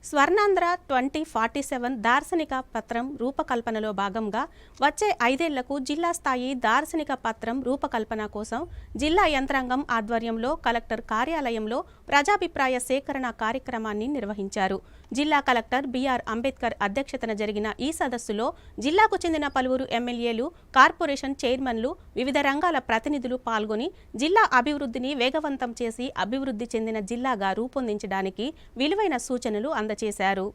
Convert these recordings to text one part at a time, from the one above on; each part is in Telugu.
స్వర్ణాంధ్ర 2047 దార్శనిక పత్రం రూపకల్పనలో భాగంగా వచ్చే 5 ఏళ్లకు జిల్లా స్థాయి దార్శనిక పత్రం రూపకల్పన కోసం జిల్లా యంత్రాంగం ఆధ్వర్యంలో కలెక్టర్ కార్యాలయంలో ప్రజాభిప్రాయ సేకరణ కార్యక్రమాన్ని నిర్వహించారు. జిల్లా కలెక్టర్ బిఆర్ అంబేద్కర్ అధ్యక్షతన జరిగిన ఈ సదస్సులో జిల్లాకు చెందిన పలువురు ఎమ్మెల్యేలు, కార్పొరేషన్ చైర్మన్లు, వివిధ రంగాల ప్రతినిధులు పాల్గొని జిల్లా అభివృద్ధిని వేగవంతం చేసి అభివృద్ధి చెందిన జిల్లాగా రూపొందించడానికి విలువైన సూచనలు అందజేశారు.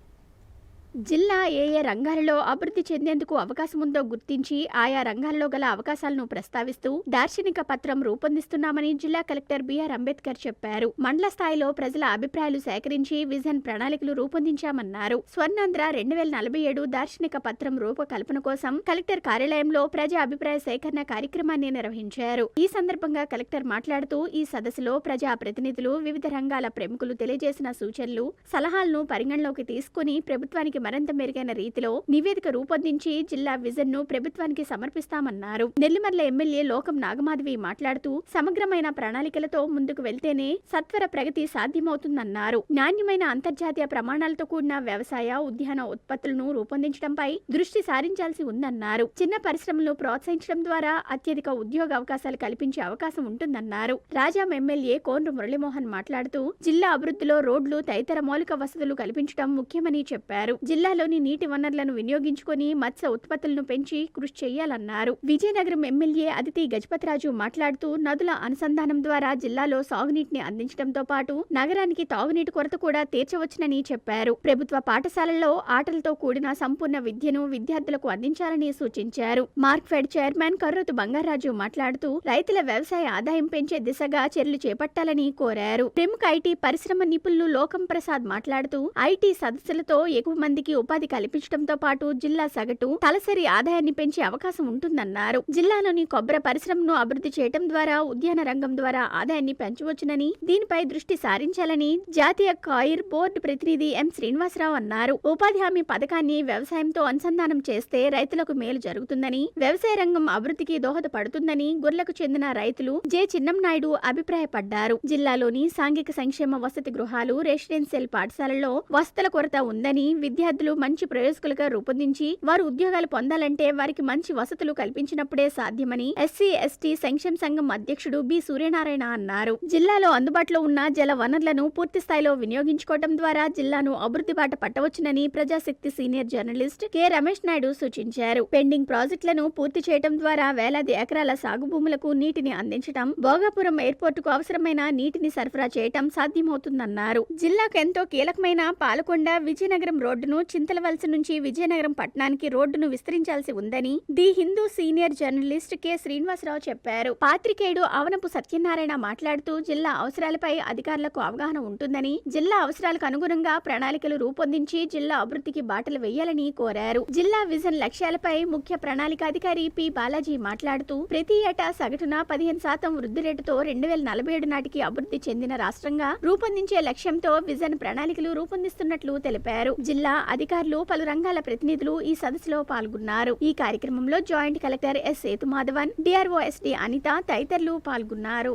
జిల్లా ఏ రంగాలలో అభివృద్ధి చెందేందుకు అవకాశం ఉందో గుర్తించి ఆయా రంగాల్లో గల అవకాశాలను ప్రస్తావిస్తూ దార్శనిక పత్రం రూపొందిస్తున్నామని జిల్లా కలెక్టర్ బిఆర్ అంబేద్కర్ చెప్పారు. మండల స్థాయిలో ప్రజల అభిప్రాయాలు సేకరించి విజన్ ప్రణాళికలు రూపొందించామన్నారు. స్వర్ణాంధ్ర 2047 దార్శనిక పత్రం రూపకల్పన కోసం కలెక్టర్ కార్యాలయంలో ప్రజా అభిప్రాయ సేకరణ కార్యక్రమాన్ని నిర్వహించారు. ఈ సందర్భంగా కలెక్టర్ మాట్లాడుతూ ఈ సదస్సులో ప్రజా ప్రతినిధులు, వివిధ రంగాల ప్రముఖులు తెలియజేసిన సూచనలు, సలహాలను పరిగణలోకి తీసుకుని ప్రభుత్వానికి మరింత మెరుగైన రీతిలో నివేదిక రూపొందించి జిల్లా విజన్ ను ప్రభుత్వానికి సమర్పిస్తామన్నారు. నెల్లిమర్ల ఎమ్మెల్యే లోకం నాగమాధవి మాట్లాడుతూ సమగ్రమైన ప్రణాళికలతో ముందుకు వెళ్తేనే సత్వర ప్రగతి సాధ్యమవుతుందన్నారు. నాణ్యమైన అంతర్జాతీయ ప్రమాణాలతో కూడిన వ్యవసాయ, ఉద్యాన ఉత్పత్తులను రూపొందించడంపై దృష్టి సారించాల్సి ఉందన్నారు. చిన్న పరిశ్రమలను ప్రోత్సహించడం ద్వారా అత్యధిక ఉద్యోగ అవకాశాలు కల్పించే అవకాశం ఉంటుందన్నారు. రాజాం ఎమ్మెల్యే కోండ్రు మురళీమోహన్ మాట్లాడుతూ జిల్లా అభివృద్ధిలో రోడ్లు, తదితర మౌలిక వసతులు కల్పించడం ముఖ్యమని చెప్పారు. జిల్లాలోని నీటి వనరులను వినియోగించుకుని మత్స్య ఉత్పత్తులను పెంచి కృషి చేయాలన్నారు. విజయనగరం ఎమ్మెల్యే అదితి గజపతిరాజు మాట్లాడుతూ నదుల అనుసంధానం ద్వారా జిల్లాలో సాగునీటిని అందించడంతో పాటు నగరానికి తాగునీటి కొరత కూడా తీర్చవచ్చునని చెప్పారు. ప్రభుత్వ పాఠశాలల్లో ఆటలతో కూడిన సంపూర్ణ విద్యను విద్యార్థులకు అందించాలని సూచించారు. మార్క్ఫెడ్ చైర్మన్ కర్రతు బంగారాజు మాట్లాడుతూ రైతుల వ్యవసాయ ఆదాయం పెంచే దిశగా చర్యలు చేపట్టాలని కోరారు. ప్రముఖ ఐటీ పరిశ్రమ నిపుణులు లోకం ప్రసాద్ మాట్లాడుతూ ఐటీ సదస్సులతో ఎక్కువ మందికి ఉపాధి కల్పించడంతో పాటు జిల్లా సగటు తలసరి ఆదాయాన్ని పెంచే అవకాశం ఉంటుందన్నారు. జిల్లాలోని కొబ్బరి పరిశ్రమను అభివృద్ధి చేయడం ద్వారా ఉద్యాన రంగం ద్వారా ఆదాయాన్ని పెంచవచ్చునని, దీనిపై దృష్టి సారించాలని జాతీయ కాయిర్ బోర్డు ప్రతినిధి ఎం శ్రీనివాసరావు అన్నారు. ఉపాధి హామీ పథకాన్ని వ్యవసాయంతో అనుసంధానం చేస్తే రైతులకు మేలు జరుగుతుందని, వ్యవసాయ రంగం అభివృద్ధికి దోహదపడుతుందని గుర్లకు చెందిన రైతులు జె చిన్నంనాయుడు అభిప్రాయపడ్డారు. జిల్లాలోని సాంఘిక సంక్షేమ వసతి గృహాలు, రెసిడెన్షియల్ పాఠశాలల్లో వసతుల కొరత ఉందని, విద్యార్థులు మంచి ప్రయోజకులుగా రూపొందించి వారు ఉద్యోగాలు పొందాలంటే వారికి మంచి వసతులు కల్పించినప్పుడే సాధ్యమని ఎస్సీ ఎస్టీ సంక్షేమ సంఘం అధ్యక్షుడు బి సూర్యనారాయణ అన్నారు. జిల్లాలో అందుబాటులో ఉన్న జల వనరులను పూర్తి స్థాయిలో వినియోగించుకోవడం ద్వారా జిల్లాను అభివృద్ధి బాట పట్టవచ్చునని Prajasakti senior journalist K Ramesh Naidu సూచించారు. పెండింగ్ ప్రాజెక్టులను పూర్తి చేయడం ద్వారా వేలాది ఎకరాల సాగు భూములకు నీటిని అందించడం, భోగాపురం ఎయిర్పోర్టుకు అవసరమైన నీటిని సరఫరా చేయడం సాధ్యమవుతుందన్నారు. జిల్లాకు ఎంతో కీలకమైన పాలకొండ విజయనగరం రోడ్డును చింతలవలస నుంచి విజయనగరం పట్టణానికి రోడ్డును విస్తరించాల్సి ఉందని the Hindu senior journalist K Srinivasa Rao చెప్పారు. పాత్రికేయుడు అవనపు సత్యనారాయణ మాట్లాడుతూ జిల్లా అవసరాలపై అధికారులకు అవగాహన ఉంటుందని, జిల్లా అవసరాలకు అనుగుణంగా ప్రణాళికలు రూపొందించి జిల్లా అభివృద్ధికి బాటలు వేయాలని కోరారు. జిల్లా విజన్ లక్ష్యాలపై ముఖ్య ప్రణాళికాధికారి పి బాలాజీ మాట్లాడుతూ ప్రతి ఏటా సగటున 15% వృద్ధి రేటుతో 2047 నాటికి అభివృద్ధి చెందిన రాష్ట్రంగా రూపొందించే లక్ష్యంతో విజన్ ప్రణాళికలు రూపొందిస్తున్నట్లు తెలిపారు. జిల్లా అధికారులు, పలు రంగాల ప్రతినిధులు ఈ సదస్సులో పాల్గొన్నారు. ఈ కార్యక్రమంలో joint collector S Sethumadhavan, DRO SD Anitha తదితరులు పాల్గొన్నారు.